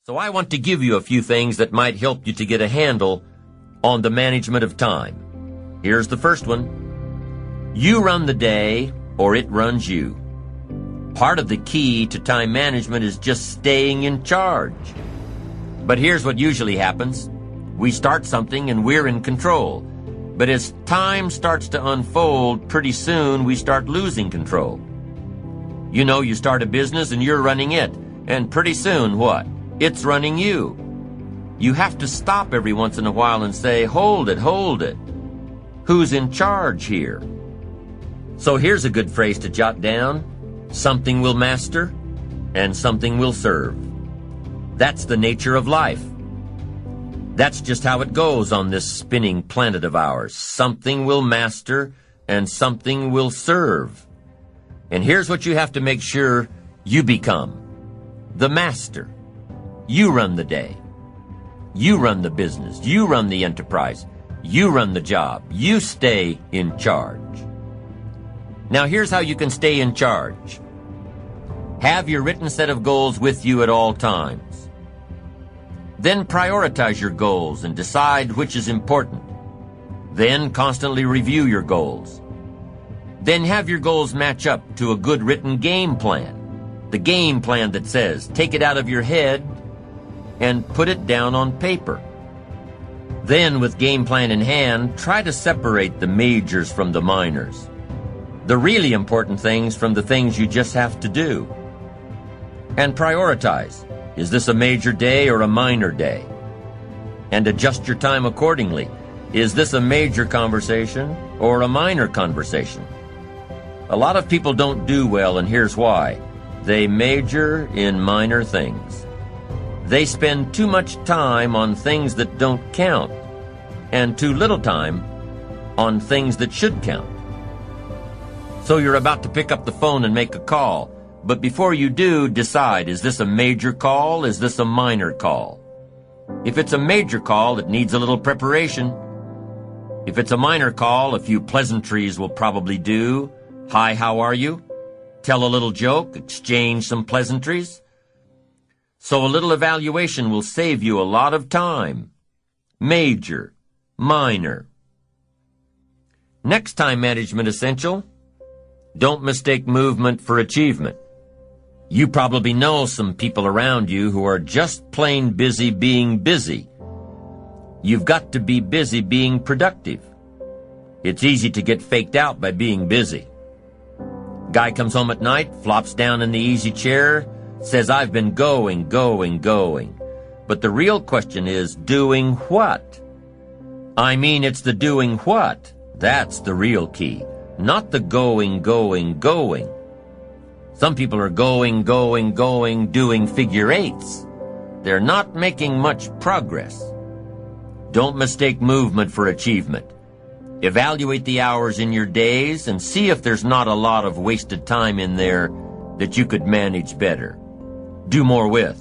So I want to give you a few things that might help you to get a handle on the management of time. Here's the first one. You run the day, or it runs you. Part of the key to time management is just staying in charge. But here's what usually happens. We start something and we're in control. But as time starts to unfold, pretty soon we start losing control. You know, you start a business and you're running it. And pretty soon, what? It's running you. You have to stop every once in a while and say, hold it, hold it. Who's in charge here? So here's a good phrase to jot down. Something will master and something will serve. That's the nature of life. That's just how it goes on this spinning planet of ours. Something will master and something will serve. And here's what you have to make sure you become. The master. You run the day. You run the business. You run the enterprise. You run the job. You stay in charge. Now here's how you can stay in charge. Have your written set of goals with you at all times. Then prioritize your goals and decide which is important. Then constantly review your goals. Then have your goals match up to a good written game plan. The game plan that says, take it out of your head and put it down on paper. Then, with game plan in hand, try to separate the majors from the minors. The really important things from the things you just have to do. And prioritize. Is this a major day or a minor day? And adjust your time accordingly. Is this a major conversation or a minor conversation? A lot of people don't do well, and here's why. They major in minor things. They spend too much time on things that don't count, and too little time on things that should count. So you're about to pick up the phone and make a call, but before you do, decide, is this a major call? Is this a minor call? If it's a major call, it needs a little preparation. If it's a minor call, a few pleasantries will probably do. Hi, how are you? Tell a little joke, exchange some pleasantries. So a little evaluation will save you a lot of time. Major, minor. Next time management essential, don't mistake movement for achievement. You probably know some people around you who are just plain busy being busy. You've got to be busy being productive. It's easy to get faked out by being busy. Guy comes home at night, flops down in the easy chair, says, I've been going. But the real question is, doing what? I mean, it's the doing what. That's the real key, not the going. Some people are going, doing figure eights. They're not making much progress. Don't mistake movement for achievement. Evaluate the hours in your days and see if there's not a lot of wasted time in there that you could manage better. Do more with.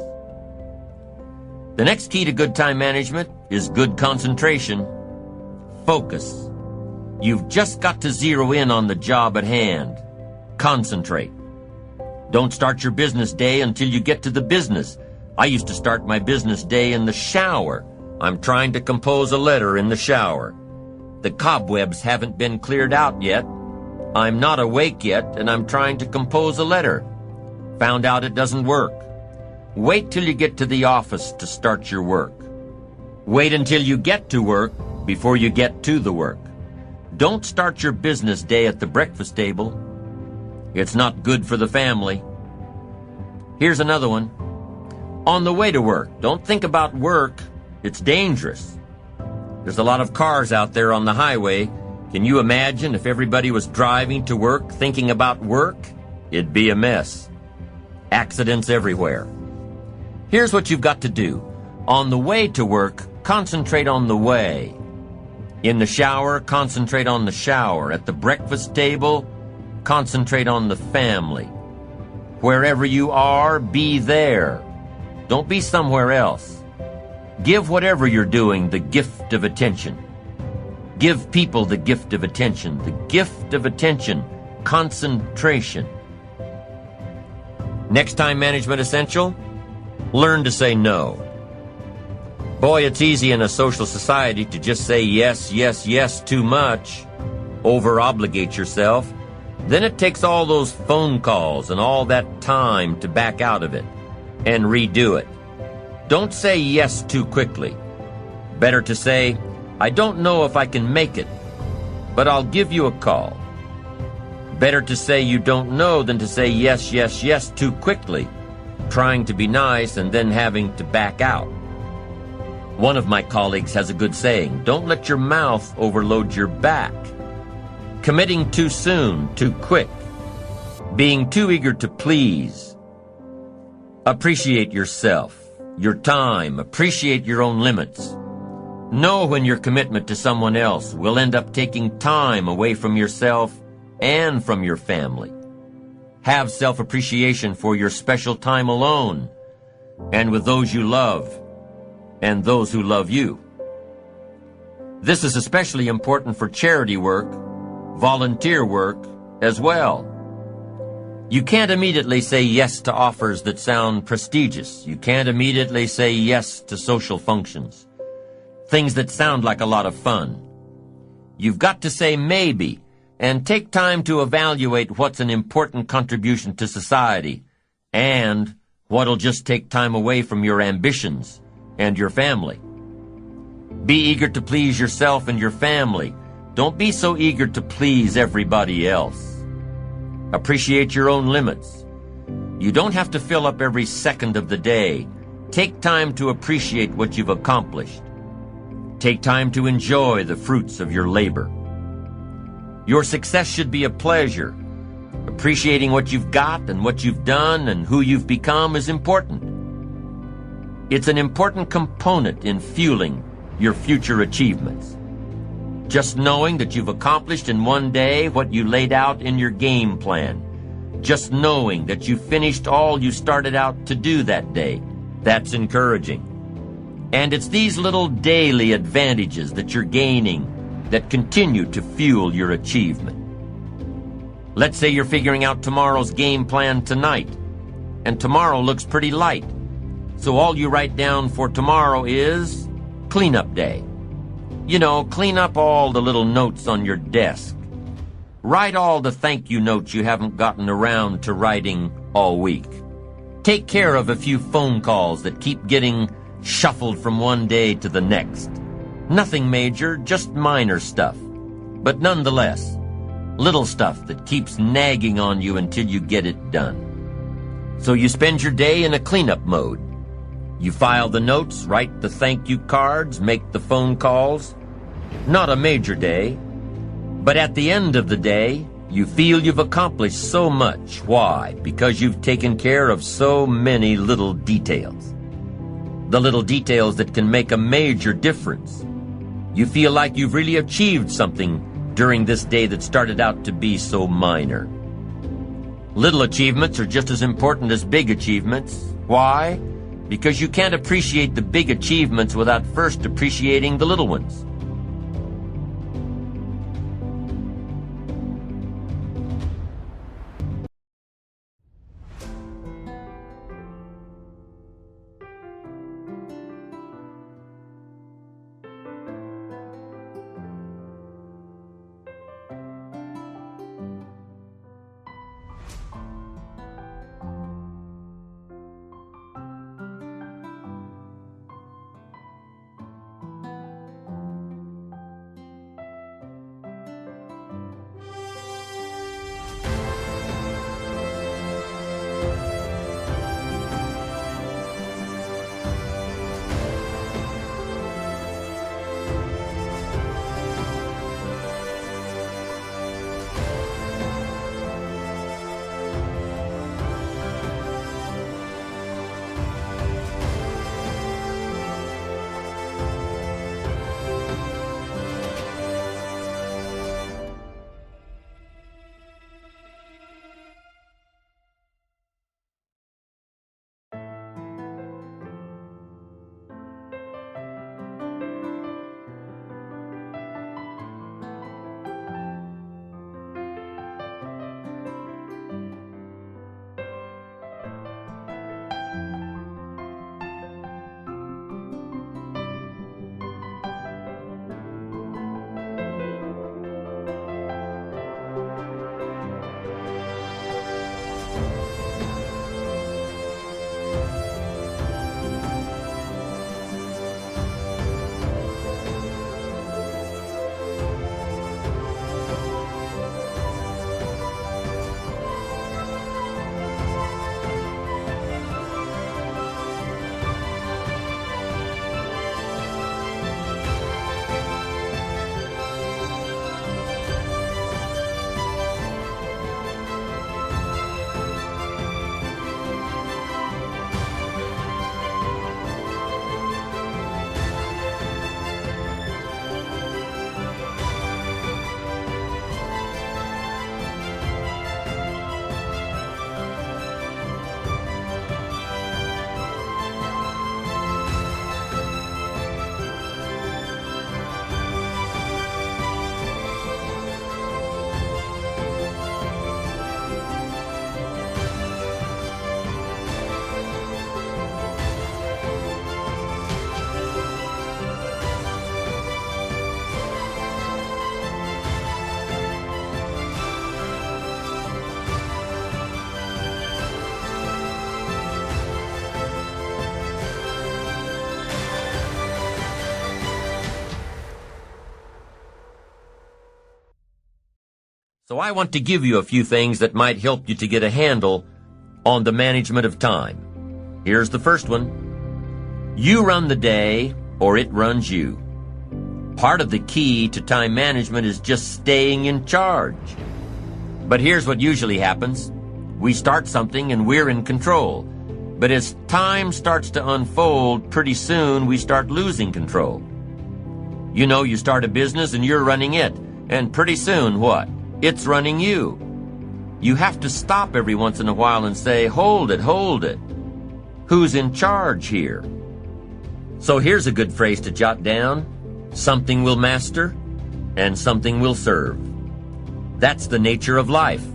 The next key to good time management is good concentration. Focus. You've just got to zero in on the job at hand. Concentrate. Don't start your business day until you get to the business. I used to start my business day in the shower. I'm trying to compose a letter in the shower. The cobwebs haven't been cleared out yet. I'm not awake yet, and I'm trying to compose a letter. Found out it doesn't work. Wait till you get to the office to start your work. Wait until you get to work before you get to the work. Don't start your business day at the breakfast table. It's not good for the family. Here's another one. On the way to work, don't think about work. It's dangerous. There's a lot of cars out there on the highway. Can you imagine if everybody was driving to work thinking about work? It'd be a mess. Accidents everywhere. Here's what you've got to do. On the way to work, concentrate on the way. In the shower, concentrate on the shower. At the breakfast table, concentrate on the family. Wherever you are, be there. Don't be somewhere else. Give whatever you're doing the gift of attention. Give people the gift of attention. The gift of attention. Concentration. Next time management essential, Learn to say no. Boy, it's easy in a social society to just say yes, yes, yes too much, over-obligate yourself. Then it takes all those phone calls and all that time to back out of it and redo it. Don't say yes too quickly. Better to say, I don't know if I can make it, but I'll give you a call. Better to say you don't know than to say yes, yes, yes too quickly, trying to be nice and then having to back out. One of my colleagues has a good saying, don't let your mouth overload your back. Committing too soon, too quick. Being too eager to please. Appreciate yourself, your time, appreciate your own limits. Know when your commitment to someone else will end up taking time away from yourself and from your family. Have self-appreciation for your special time alone and with those you love and those who love you. This is especially important for charity work, volunteer work as well. You can't immediately say yes to offers that sound prestigious. You can't immediately say yes to social functions, things that sound like a lot of fun. You've got to say maybe and take time to evaluate what's an important contribution to society and what'll just take time away from your ambitions and your family. Be eager to please yourself and your family. Don't be so eager to please everybody else. Appreciate your own limits. You don't have to fill up every second of the day. Take time to appreciate what you've accomplished. Take time to enjoy the fruits of your labor. Your success should be a pleasure. Appreciating what you've got and what you've done and who you've become is important. It's an important component in fueling your future achievements. Just knowing that you've accomplished in one day what you laid out in your game plan. Just knowing that you finished all you started out to do that day. That's encouraging. And it's these little daily advantages that you're gaining that continue to fuel your achievement. Let's say you're figuring out tomorrow's game plan tonight, and tomorrow looks pretty light. So all you write down for tomorrow is cleanup day. You know, clean up all the little notes on your desk. Write all the thank you notes you haven't gotten around to writing all week. Take care of a few phone calls that keep getting shuffled from one day to the next. Nothing major, just minor stuff. But nonetheless, little stuff that keeps nagging on you until you get it done. So you spend your day in a cleanup mode. You file the notes, write the thank you cards, make the phone calls. Not a major day, but at the end of the day, you feel you've accomplished so much. Why? Because you've taken care of so many little details. The little details that can make a major difference. You feel like you've really achieved something during this day that started out to be so minor. Little achievements are just as important as big achievements. Why? Because you can't appreciate the big achievements without first appreciating the little ones. So I want to give you a few things that might help you to get a handle on the management of time. Here's the first one. You run the day, or it runs you. Part of the key to time management is just staying in charge. But here's what usually happens. We start something and we're in control. But as time starts to unfold, pretty soon we start losing control. You know, you start a business and you're running it. And pretty soon, what? It's running you. You have to stop every once in a while and say, hold it, hold it. Who's in charge here? So here's a good phrase to jot down. Something will master and something will serve. That's the nature of life.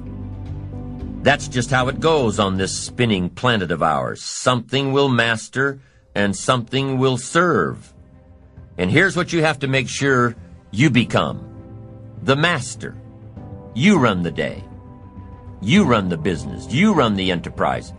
That's just how it goes on this spinning planet of ours. Something will master and something will serve. And here's what you have to make sure you become. The master. You run the day. You run the business. You run the enterprise.